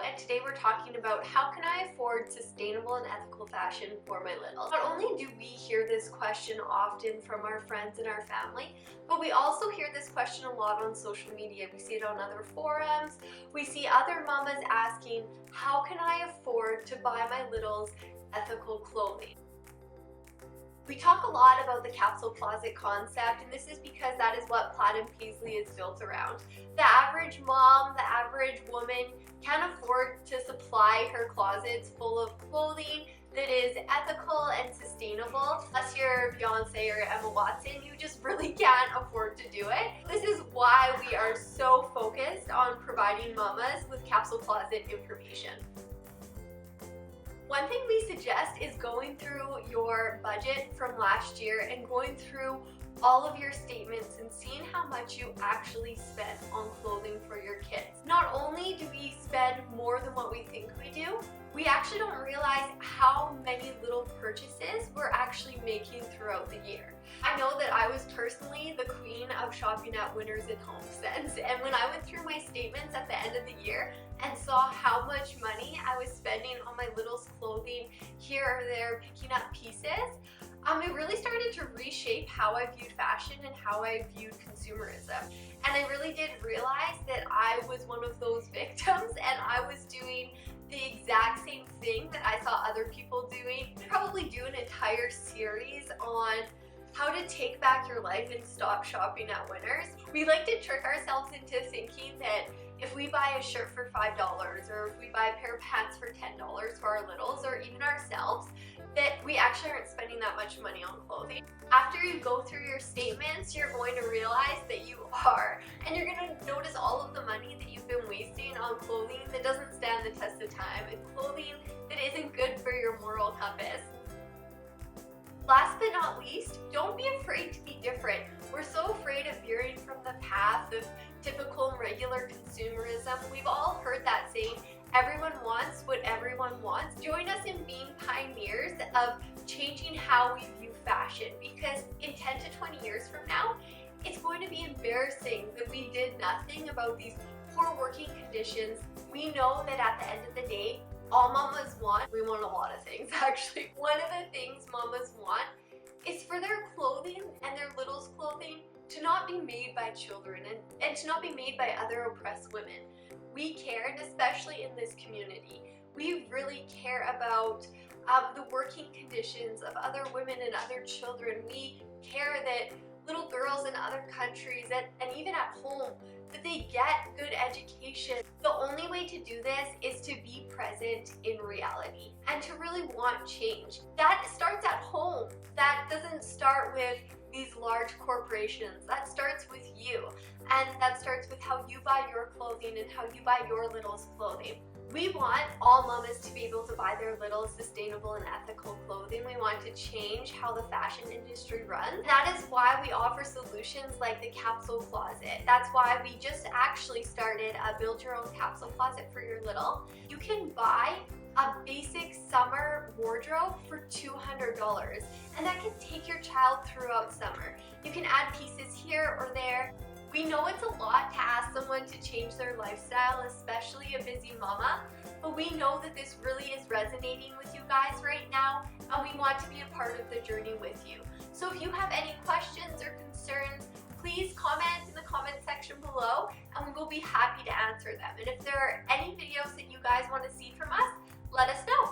and today we're talking about how can I afford sustainable and ethical fashion for my little. Not only do we hear this question often from our friends and our family, but we also hear this question a lot on social media. We see it on other forums. We see other mamas asking, how can I afford to buy my littles ethical clothing? We talk a lot about the capsule closet concept, and this is because that is what Plaid and Paisley is built around. The average mom, the average woman can afford to supply her closets full of clothing that is ethical and sustainable. Unless you're Beyonce or Emma Watson, you just really can't afford to do it. This is why we are so focused on providing mamas with capsule closet information. One thing we suggest is going through your budget from last year and going through all of your statements and seeing how much you actually spent on clothing for your kids. Not only do we spend more than what we think we do, we actually don't realize how many little purchases we're actually making throughout the year. I know that I was personally the queen of shopping at Winners and HomeSense, and when I went through my statements at the end of the year and saw how much money I was spending on my little's clothing here or there, picking up pieces, it really started to reshape how I viewed fashion and how I viewed consumerism. And I really did realize that I was one of those victims and I was doing the exact same thing that I saw other people doing. I'd probably do an entire series on how to take back your life and stop shopping at Winners. We like to trick ourselves into thinking that if we buy a shirt for $5 or if we buy a pair of pants for $10 for our littles or even ourselves, that we actually aren't spending that much money on clothing. After you go through your statements, you're going to realize that you are, and you're going to notice all of the money that you've been wasting on clothing that doesn't stand the test of time and clothing that isn't good for your moral compass. Last but not least, don't be afraid to be different. We're so afraid of veering from the path of typical and regular consumerism. We've all heard that saying, everyone wants what everyone wants. Join us in being pioneers of changing how we view fashion, because in 10 to 20 years from now, it's going to be embarrassing that we did nothing about these poor working conditions. We know that at the end of the day, all mamas want, we want a lot of things actually. One of the things mamas want is for their clothing and their littles' clothing to not be made by children and to not be made by other oppressed women. We care, and especially in this community, we really care about the working conditions of other women and other children. We care that little girls in other countries and even at home, that they get good education. The only way to do this is to be present in reality and to really want change. That starts at home. That doesn't start with these large corporations. That starts with you, and that starts with how you buy your clothing and how you buy your littles' clothing. We want all mamas to be able to buy their little sustainable and ethical clothing. We want to change how the fashion industry runs. That is why we offer solutions like the capsule closet. That's why we just actually started a build your own capsule closet for your little. You can buy a basic summer wardrobe for $200, and that can take your child throughout summer. You can add pieces here or there. We know it's a lot to ask someone to change their lifestyle, especially a busy mama, but we know that this really is resonating with you guys right now, and we want to be a part of the journey with you. So if you have any questions or concerns, please comment in the comment section below, and we will be happy to answer them. And if there are any videos that you guys want to see from us, let us know.